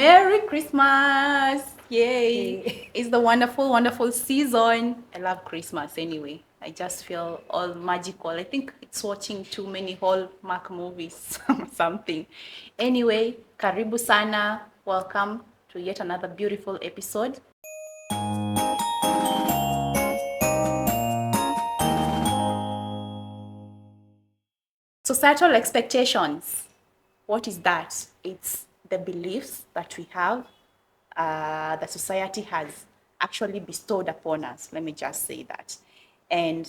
Merry Christmas! Yay! Hey. It's the wonderful, wonderful season. I love Christmas anyway. I just feel all magical. I think it's watching too many Hallmark movies or something. Anyway, karibu sana. Welcome to yet another beautiful episode. Societal expectations. What is that? It's the beliefs that we have, that society has actually bestowed upon us. Let me just say that. And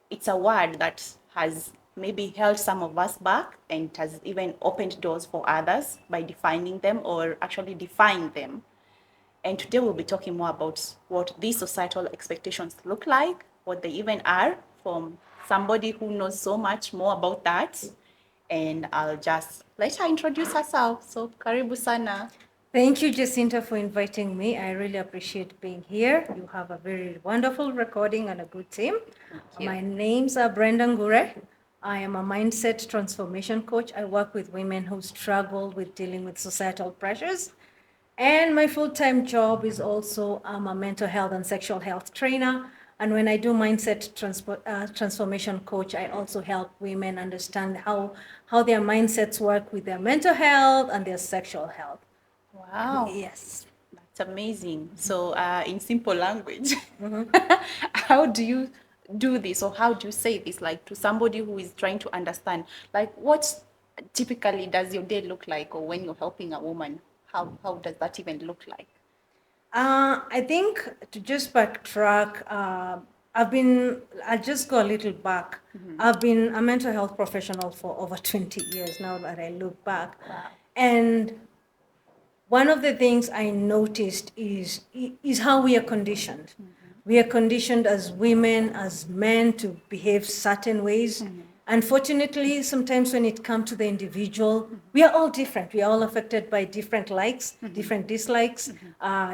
it's a word that has maybe held some of us back and has even opened doors for others by defining them or actually defying them. And today we'll be talking more about what these societal expectations look like, what they even are, from somebody who knows so much more about that. And I'll just let her introduce herself. So, karibu sana. Thank you, Jacinta, for inviting me. I really appreciate being here. You have a very wonderful recording and a good team. you. My names are Brenda Ngure. I am a mindset transformation coach. I work with women who struggle with dealing with societal pressures. And my full-time job is also I'm a mental health and sexual health trainer. And when I do mindset transformation coach, I also help women understand how their mindsets work with their mental health and their sexual health. Wow. Yes. That's amazing. So, in simple language, how do you do this or how do you say this like to somebody who is trying to understand like what typically does your day look like or when you're helping a woman? How does that even look like? I think to just backtrack, I'll just go a little back. I've been a mental health professional for over 20 years now that I look back. Wow. And one of the things I noticed is how we are conditioned. We are conditioned as women, as men to behave certain ways. Unfortunately, sometimes when it comes to the individual, we are all different. We are all affected by different likes, different dislikes,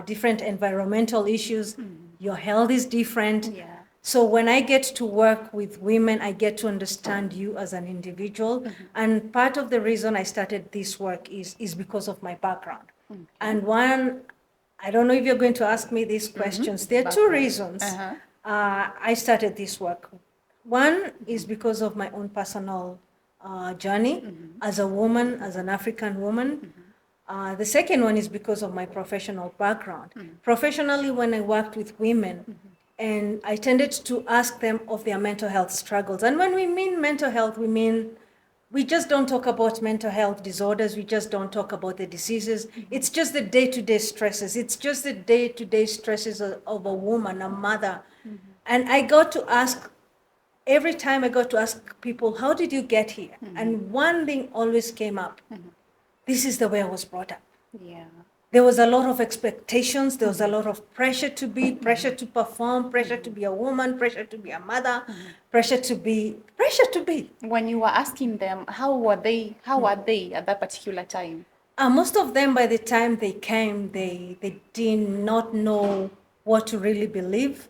different environmental issues. Your health is different. Yeah. So when I get to work with women, I get to understand you as an individual. And part of the reason I started this work is because of my background. And one, I don't know if you're going to ask me these questions. There are two reasons I started this work. One is because of my own personal journey as a woman, as an African woman. The second one is because of my professional background. Professionally, when I worked with women, and I tended to ask them of their mental health struggles. And when we mean mental health, we mean we just don't talk about mental health disorders. We just don't talk about the diseases. It's just the day-to-day stresses. It's just the day-to-day stresses of a woman, a mother. And I got to ask, every time I got to ask people, how did you get here? And one thing always came up. This is the way I was brought up. Yeah. There was a lot of expectations. There was a lot of pressure to be, pressure to perform, pressure to be a woman, pressure to be a mother, pressure to be. When you were asking them, how were they at that particular time? Most of them, by the time they came, they did not know what to really believe.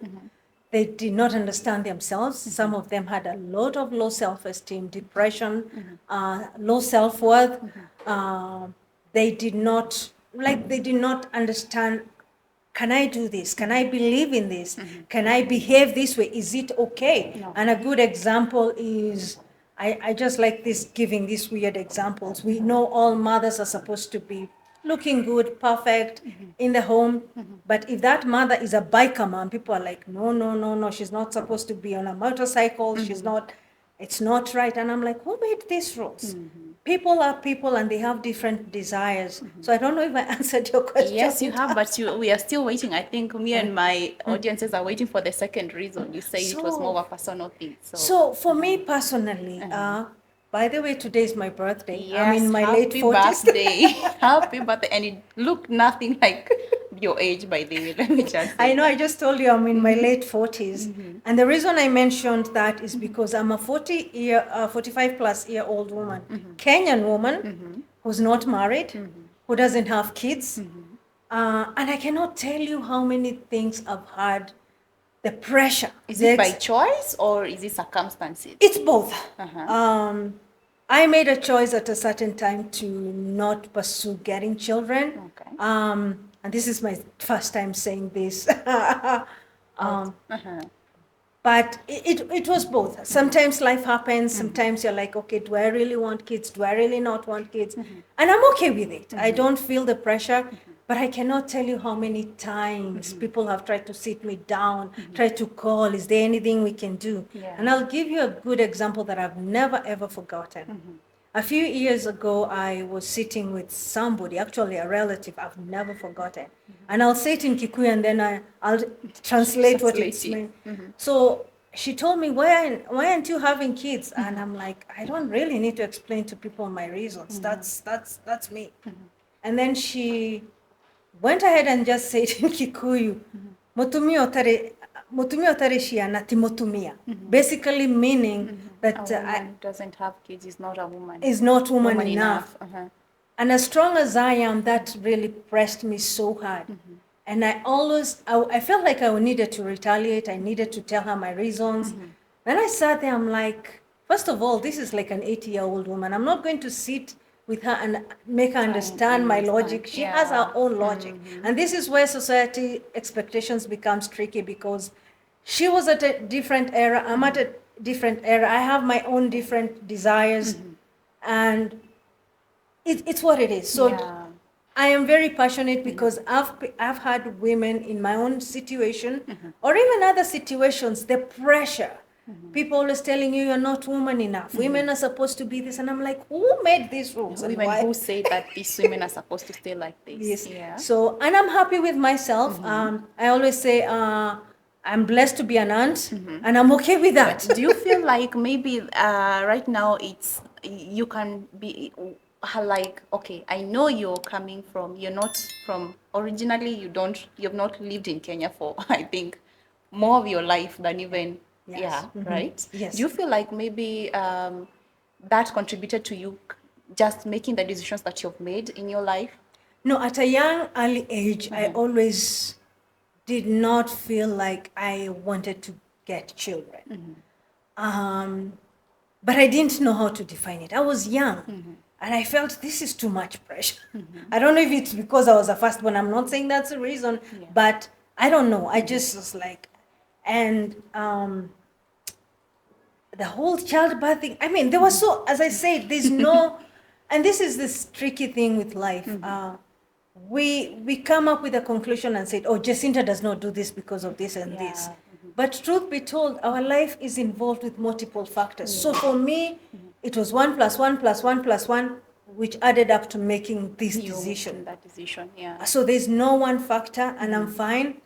They did not understand themselves. Some of them had a lot of low self-esteem, depression, low self-worth. They did not understand, can I do this? Can I believe in this? Can I behave this way? Is it okay? No. And a good example is, I just like this, giving these weird examples. We know all mothers are supposed to be looking good, perfect in the home. But if that mother is a biker mom, people are like, no, she's not supposed to be on a motorcycle. She's not, it's not right. And I'm like, who made these rules? People are people and they have different desires. So I don't know if I answered your question. Yes, you have, but we are still waiting. I think me and my audiences are waiting for the second reason. You say it was more of a personal thing. So for me personally, by the way, today is my birthday. Yes, I'm in my late happy 40s. birthday. Happy birthday. And it looked nothing like your age, by the way. Let me just say. I know, I just told you I'm in my late 40s. And the reason I mentioned that is because I'm a 45 plus year old woman, Kenyan woman who's not married, who doesn't have kids. And I cannot tell you how many things I've had, the pressure. Is it by choice or is it circumstances? It's both. I made a choice at a certain time to not pursue getting children. Okay. And this is my first time saying this. But it was both. Sometimes life happens. Sometimes you're like, okay, do I really want kids? Do I really not want kids? And I'm okay with it. I don't feel the pressure. But I cannot tell you how many times people have tried to sit me down, tried to call, is there anything we can do? Yeah. And I'll give you a good example that I've never, ever forgotten. A few years ago, I was sitting with somebody, actually a relative I've never forgotten. And I'll say it in Kikuyu and then I'll translate what it's Translate it. meant. So she told me, why aren't you having kids? And I'm like, I don't really need to explain to people my reasons. That's me. And then she went ahead and just said in Kikuyu, "Mutumia otare shia na timotumia," basically meaning that A woman doesn't have kids is not a woman. is not woman enough. Uh-huh. And as strong as I am, that really pressed me so hard. And I felt like I needed to retaliate. I needed to tell her my reasons. Then I sat there, I'm like, first of all, this is like an 80-year-old woman. I'm not going to sit with her and make her understand my logic. She has her own logic. And this is where society expectations becomes tricky, because she was at a different era. I'm at a different era. I have my own different desires. And it's what it is. So Yeah. I am very passionate because I've had women in my own situation or even other situations, the pressure. People always telling you you're not woman enough. Women are supposed to be this. And I'm like, who made these rules? And Women why? who say that these women are supposed to stay like this. Yes. Yeah. So, and I'm happy with myself. I always say I'm blessed to be an aunt, and I'm okay with that. Do you feel like maybe right now you can be like, okay, I know you're not from originally, you've not lived in Kenya for I think more of your life than even Yes. right? Yes. Do you feel like maybe that contributed to you just making the decisions that you've made in your life? No, at a young, early age, I always did not feel like I wanted to get children. But I didn't know how to define it. I was young. And I felt this is too much pressure. I don't know if it's because I was a firstborn. I'm not saying that's the reason, but I don't know. I just was like, and the whole childbirth thing. I mean, there was so, as I said, there's no, and this is this tricky thing with life. We come up with a conclusion and said, oh, Jacinta does not do this because of this and this. But truth be told, our life is involved with multiple factors. So for me, it was 1 + 1 + 1 + 1, which added up to making this decision. That decision, yeah. So there's no one factor, and I'm fine.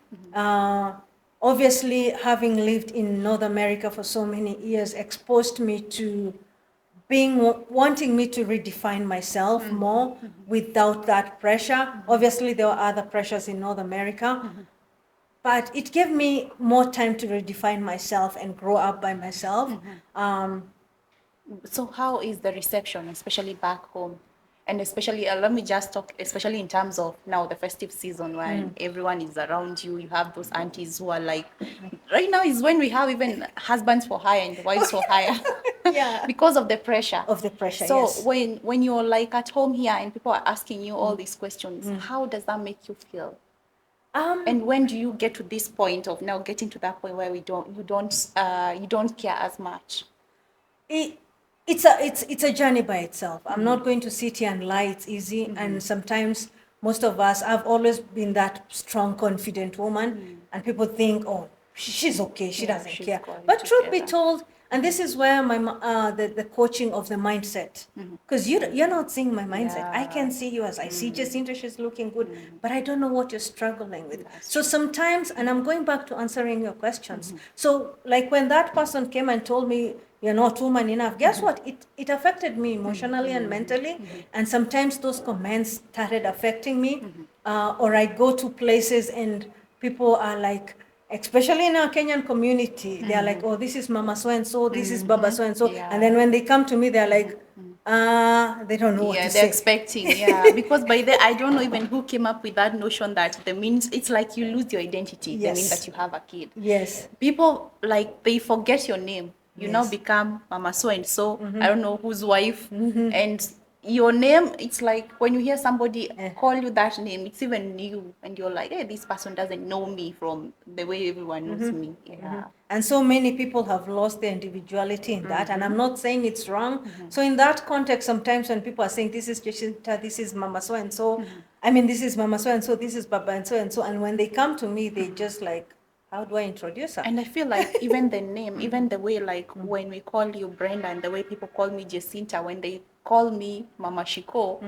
Obviously, having lived in North America for so many years exposed me to wanting me to redefine myself more without that pressure. Obviously, there were other pressures in North America, but it gave me more time to redefine myself and grow up by myself. So how is the reception, especially back home? And especially, let me just talk, especially in terms of now the festive season when everyone is around you, you have those aunties who are like, right now is when we have even husbands for hire and wives for hire. Yeah. Because of the pressure. Of the pressure, so yes. when you're like at home here and people are asking you all these questions, how does that make you feel? And when do you get to this point of now getting to that point where you don't care as much? It's a journey by itself. I'm not going to sit here and lie it's easy. And sometimes most of us, I've always been that strong, confident woman, and people think, oh, she's okay, she doesn't she's care. got it But truth be together. told, and this is where the coaching of the mindset, because you're not seeing my mindset. I can see yours. I see Jacinta, she's looking good, but I don't know what you're struggling with. So sometimes, and I'm going back to answering your questions. So like when that person came and told me, you're not woman enough, guess what? It affected me emotionally and mentally. And sometimes those comments started affecting me. Or I go to places and people are like, especially in our Kenyan community, they're like, oh, this is Mama so-and-so, this is Baba so-and-so. Yeah. And then when they come to me, they're like, they don't know what Yeah, to they're say. expecting, because by then I don't know even who came up with that notion that the means it's like you lose your identity, the mean Yes. that you have a kid. Yes. People like they forget your name. You now Yes. become Mama so and so. I don't know whose wife, and your name. It's like when you hear somebody call you that name, it's even new, and you're like, hey, this person doesn't know me from the way everyone knows me. Yeah. And so many people have lost their individuality in that. And I'm not saying it's wrong. So in that context, sometimes when people are saying, this is Jacinta, this is Mama so and so, I mean, this is Mama so and so, this is Baba and so and so. And when they come to me, they just like, how do I introduce her? And I feel like even the name, even the way, like when we call you Brenda and the way people call me Jacinta, when they call me Mama Shiko,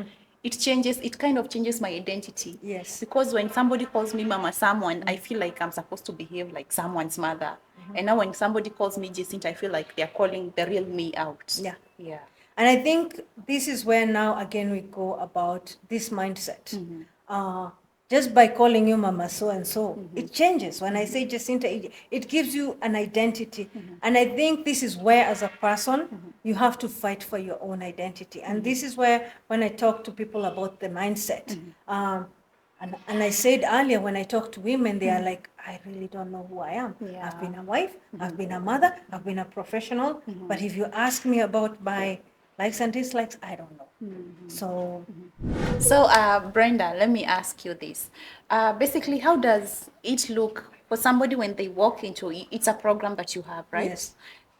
it changes, it kind of changes my identity. Yes. Because when somebody calls me Mama someone, I feel like I'm supposed to behave like someone's mother. And now when somebody calls me Jacinta, I feel like they're calling the real me out. Yeah. Yeah. And I think this is where now again we go about this mindset. Just by calling you Mama so and so, it changes. When I say Jacinta, it gives you an identity. And I think this is where, as a person, you have to fight for your own identity. And this is where, when I talk to people about the mindset, and I said earlier, when I talk to women, they are like, I really don't know who I am. Yeah. I've been a wife, I've been a mother, I've been a professional. But if you ask me about my likes and dislikes, I don't know. So So, Brenda, let me ask you this. Basically, how does it look for somebody when they walk into it? It's a program that you have, right? Yes.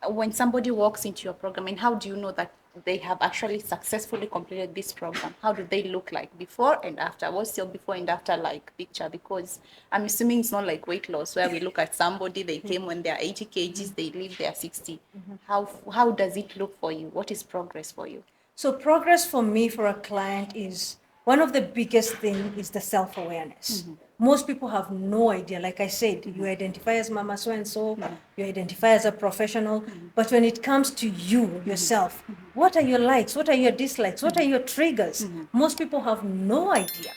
When somebody walks into your program, and how do you know that they have actually successfully completed this program? How do they look like before and after? What's your before and after like picture? Because I'm assuming it's not like weight loss where we look at somebody, they came when they're 80 kgs, they leave they're 60. How does it look for you? What is progress for you? So progress for me, for a client, is one of the biggest thing is the self-awareness. Most people have no idea. Like I said, you identify as Mama so and so, you identify as a professional, but when it comes to you yourself, what are your likes? What are your dislikes? What are your triggers? Most people have no idea,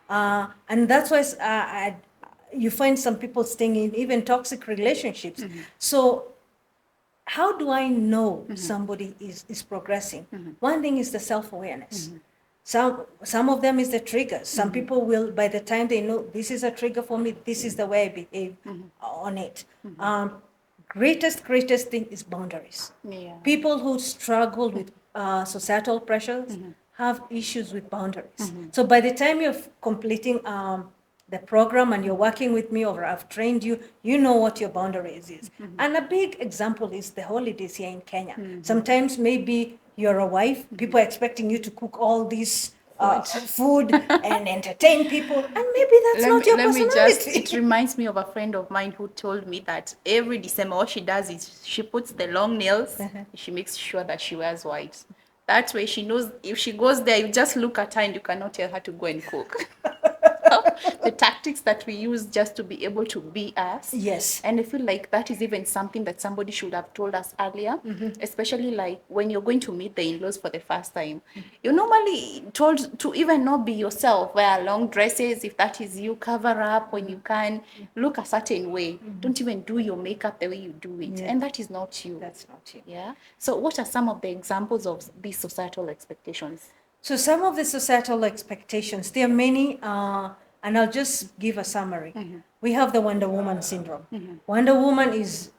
and that's why you find some people staying in even toxic relationships. So how do I know somebody is progressing? One thing is the self-awareness. Some of them is the triggers. Some people will, by the time they know this is a trigger for me, this is the way I behave on it. Greatest thing is boundaries. Yeah. People who struggle with societal pressures have issues with boundaries. So by the time you're completing the program and you're working with me, or I've trained you, you know what your boundaries is. And a big example is the holidays here in Kenya. Sometimes maybe you're a wife, people are expecting you to cook all this food and entertain people, and maybe that's not your personality. It reminds me of a friend of mine who told me that every December, what she does is she puts the long nails, she makes sure that she wears white. That way she knows if she goes there, you just look at her and you cannot tell her to go and cook. The tactics that we use just to be able to be us. Yes. And I feel like that is even something that somebody should have told us earlier, especially like when you're going to meet the in-laws for the first time. You're normally told to even not be yourself, wear long dresses, if that is you, cover up when you can, look a certain way. Don't even do your makeup the way you do it. Yeah. And that is not you. That's not you. Yeah. So what are some of the examples of these societal expectations? So some of the societal expectations, there are many, and I'll just give a summary. We have the Wonder Woman syndrome. Wonder Woman is,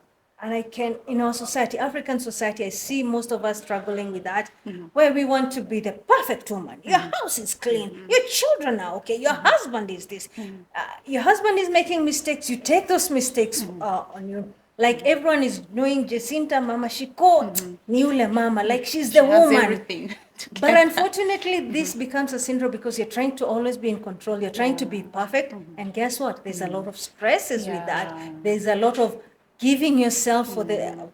and I can, in our society, African society, I see most of us struggling with that, where we want to be the perfect woman. Your house is clean, your children are okay, your husband is this. Your husband is making mistakes, you take those mistakes on you. Like everyone is knowing Jacinta, Mama Shiko, Niule Mama, like she's the She has woman. everything. But unfortunately, this becomes a syndrome because you're trying to always be in control. You're trying to be perfect. And guess what? There's a lot of stresses with that. There's a lot of giving yourself for the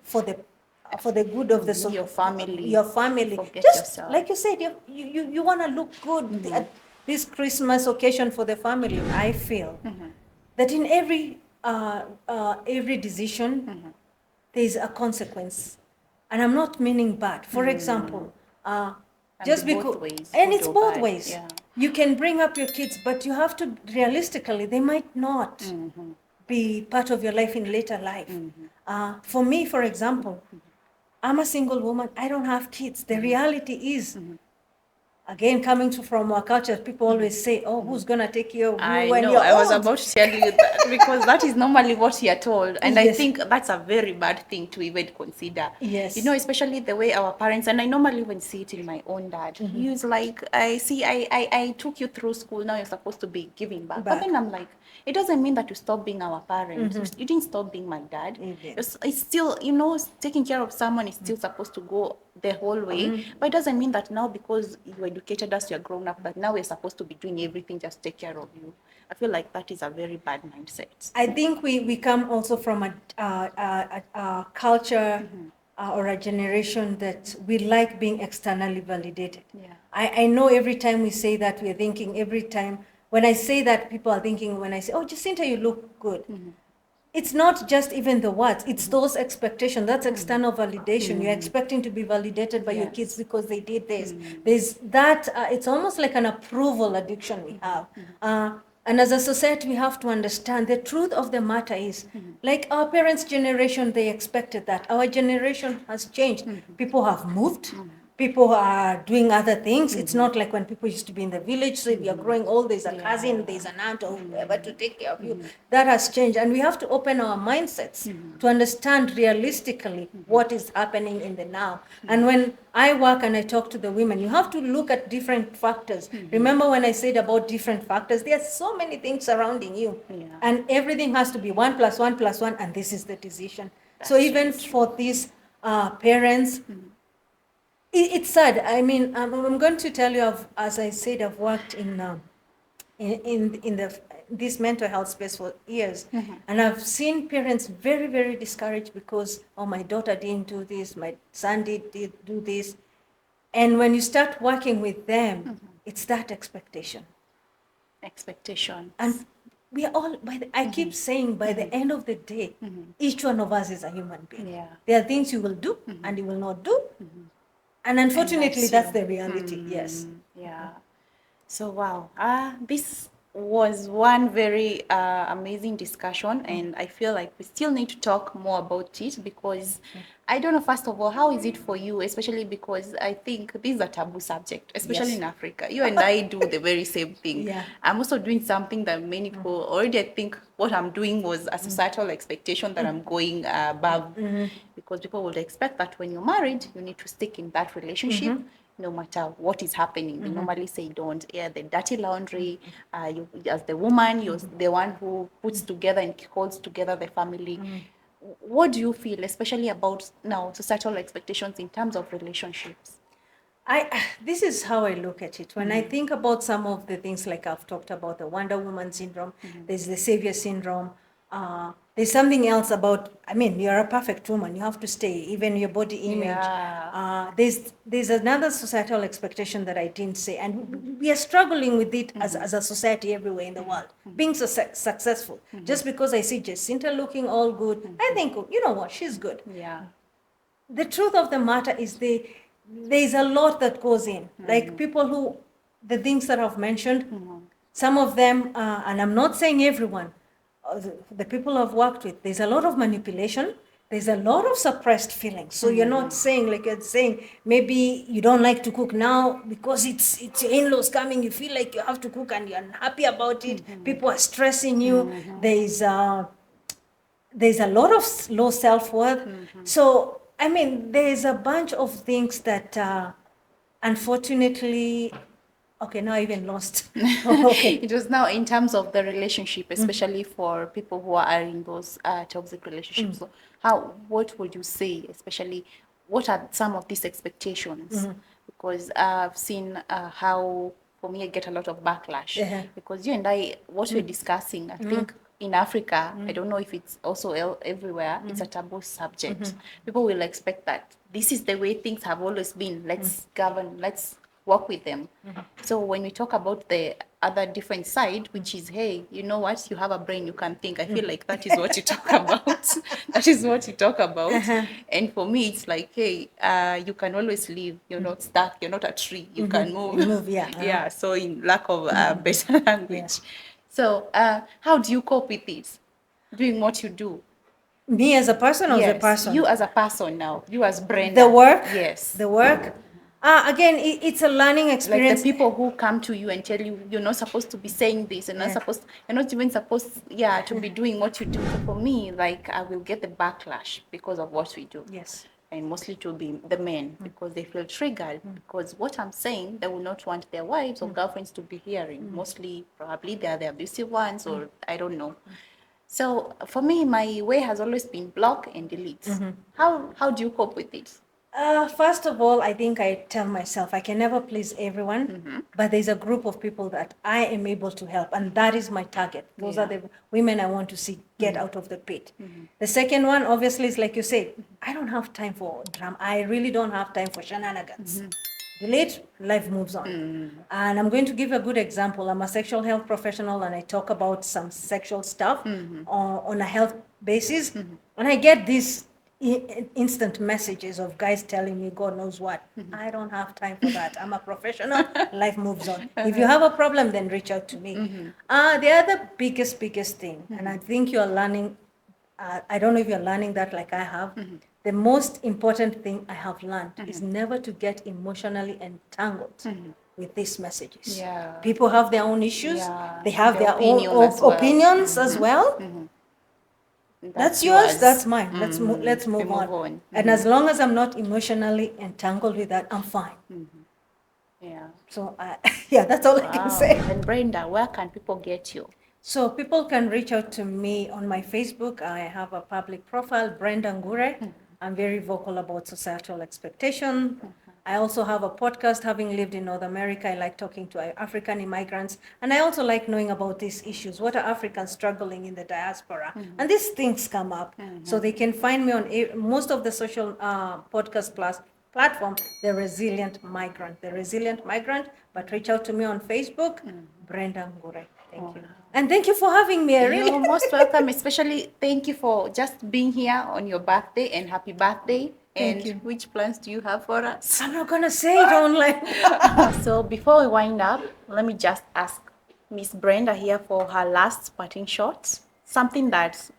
good of the Your family. Your family. Forget Just yourself. like you said, you want to look good at this Christmas occasion for the family. I feel that in every decision, there's a consequence. And I'm not meaning bad. For example, just both because, ways, and good it's or both bad, ways. yeah. You can bring up your kids, but you have to realistically, they might not be part of your life in later life. For me, for example, I'm a single woman. I don't have kids. The reality is, again, coming from our culture, people always say, oh, who's going to take care of you I when know. you're I was old? about to tell you that because that is normally what you're told. And I Yes. think that's a very bad thing to even consider. Yes. You know, especially the way our parents, and I normally even see it in my own dad. He's like, I took you through school, now you're supposed to be giving back. But then I'm like, it doesn't mean that you stop being our parents. You didn't stop being my dad. It's still, you know, taking care of someone is still supposed to go the whole way. But it doesn't mean that now because you educated us, you're grown up, that now we're supposed to be doing everything just to take care of you. I feel like that is a very bad mindset. I think we come also from a culture or a generation that we like being externally validated. Yeah. I know every time we say that, we're thinking every time, when I say that, people are thinking, when I say, oh, Jacinta, you look good. It's not just even the words, it's those expectations. That's external validation. You're expecting to be validated by your kids because they did this. There's that, it's almost like an approval addiction we have. And as a society, we have to understand the truth of the matter is, like our parents' generation, they expected that. Our generation has changed. People have moved. People are doing other things. It's not like when people used to be in the village. So if you're growing old, there's a cousin, there's an aunt or whoever to take care of you. That has changed. And we have to open our mindsets to understand realistically what is happening in the now. And when I work and I talk to the women, you have to look at different factors. Remember when I said about different factors, there are so many things surrounding you. And everything has to be 1 + 1 + 1, and this is the decision. So even for these parents, it's sad. I mean, I'm going to tell you, as I said, I've worked in this mental health space for years, and I've seen parents very, very discouraged because, oh, my daughter didn't do this, my son did do this, and when you start working with them, it's that expectation. And we are all, I keep saying, by the end of the day, each one of us is a human being. Yeah. There are things you will do and you will not do. And unfortunately, that's the reality. Yes. Yeah. So, wow. This was one very amazing discussion, and I feel like we still need to talk more about it because I don't know, first of all, how is it for you, especially because I think this is a taboo subject, especially in Africa. You and I do the very same thing. Yeah. I'm also doing something that many people already, I think what I'm doing was a societal expectation that I'm going above, because people would expect that when you're married, you need to stick in that relationship. No matter what is happening, we normally say don't air the dirty laundry. You, as the woman, you're the one who puts together and holds together the family. What do you feel, especially about now societal expectations in terms of relationships? This is how I look at it. When I think about some of the things, like I've talked about the Wonder Woman syndrome, there's the Savior syndrome. There's something else about, I mean, you're a perfect woman. You have to stay, even your body image. Yeah. There's another societal expectation that I didn't say, and we are struggling with it as a society everywhere in the world, being successful. Just because I see Jacinta looking all good, I think, you know what, she's good. Yeah. The truth of the matter is there's a lot that goes in. Like people who, the things that I've mentioned, some of them, and I'm not saying everyone, the people I've worked with, there's a lot of manipulation. There's a lot of suppressed feelings. So you're not saying, like you're saying, maybe you don't like to cook now because it's your in-laws coming. You feel like you have to cook and you're unhappy about it. People are stressing you. There's a lot of low self-worth. So, I mean, there's a bunch of things that, unfortunately, okay, now I even lost. Okay. It was now in terms of the relationship, especially for people who are in those toxic relationships. So what would you say, especially, what are some of these expectations? Because I've seen how, for me, I get a lot of backlash. Because you and I, what we're discussing, I think in Africa, I don't know if it's also everywhere, it's a taboo subject. People will expect that this is the way things have always been. Let's govern, let's work with them. So when we talk about the other different side, which is, hey, you know what, you have a brain, you can think. I feel like that is what you talk about. That is what you talk about. And for me, it's like, hey, you can always live. You're not stuck. You're not a tree. You can move. You move, yeah. Yeah. So in lack of better language. So how do you cope with this? Doing what you do? Me as a person or the person? You as a person now. You as Brenda. The work? Yes. The work? Again, it's a learning Like experience. the people who come to you and tell you you're not supposed to be saying this, you're not Yeah. supposed, you're not even supposed, to be doing what you do. So for me, like I will get the backlash because of what we do. Yes. And mostly to be the men because they feel triggered because what I'm saying they will not want their wives or girlfriends to be hearing. Mostly probably they are the abusive ones or I don't know. So for me, my way has always been block and delete. How do you cope with it? First of all, I think I tell myself I can never please everyone, but there's a group of people that I am able to help, and that is my target. Those are the women I want to see get out of the pit. The second one, obviously, is like you said, I don't have time for drama. I really don't have time for shenanigans. Delete, life moves on. And I'm going to give a good example. I'm a sexual health professional and I talk about some sexual stuff on a health basis. And I get these instant messages of guys telling me God knows what. I don't have time for that. I'm a professional. Life moves on. If you have a problem, then reach out to me. The other biggest thing, and I think you're learning, I don't know if you're learning that like I have. The most important thing I have learned is never to get emotionally entangled with these messages. Yeah. People have their own issues. Yeah. They have Their their own opinions as well. opinions as well. That's yours, that's mine. Let's move move on. on. And as long as I'm not emotionally entangled with that, I'm fine. Yeah. So, yeah, that's all I can say. And Brenda, where can people get you? So people can reach out to me on my Facebook. I have a public profile, Brenda Ngure. I'm very vocal about societal expectation. I also have a podcast. Having lived in North America, I like talking to African immigrants. And I also like knowing about these issues. What are Africans struggling in the diaspora? And these things come up. So they can find me on most of the social podcast platform, The Resilient Migrant. The Resilient Migrant. But reach out to me on Facebook, Brenda Ngure. Thank you. And thank you for having me. You're most welcome, especially thank you for just being here on your birthday and happy birthday. Thank And you. which plans do you have for us? I'm not going to say it online. So before we wind up, let me just ask Miss Brenda here for her last parting shot, something that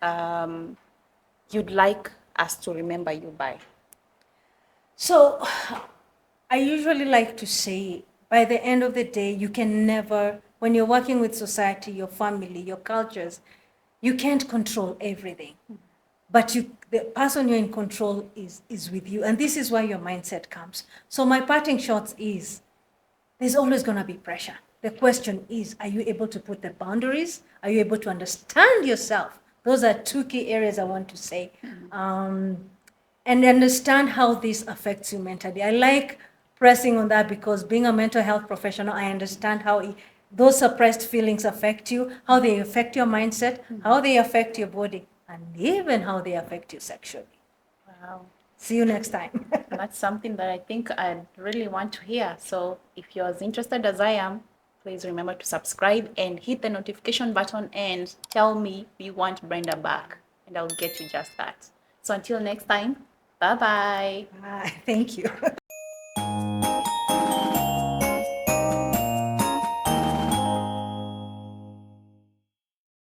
you'd like us to remember you by. So I usually like to say, by the end of the day, you can never, when you're working with society, your family, your cultures, you can't control everything. But the person you're in control is with you. And this is why your mindset comes. So my parting shots is, there's always going to be pressure. The question is, are you able to put the boundaries? Are you able to understand yourself? Those are two key areas I want to say. And understand how this affects you mentally. I like pressing on that because being a mental health professional, I understand how those suppressed feelings affect you, how they affect your mindset, how they affect your body, and even how they affect you sexually. Wow. See you next time. That's something that I think I'd really want to hear. So if you're as interested as I am, please remember to subscribe and hit the notification button and tell me you want Brenda back, and I'll get you just that. So until next time, bye-bye. Thank you.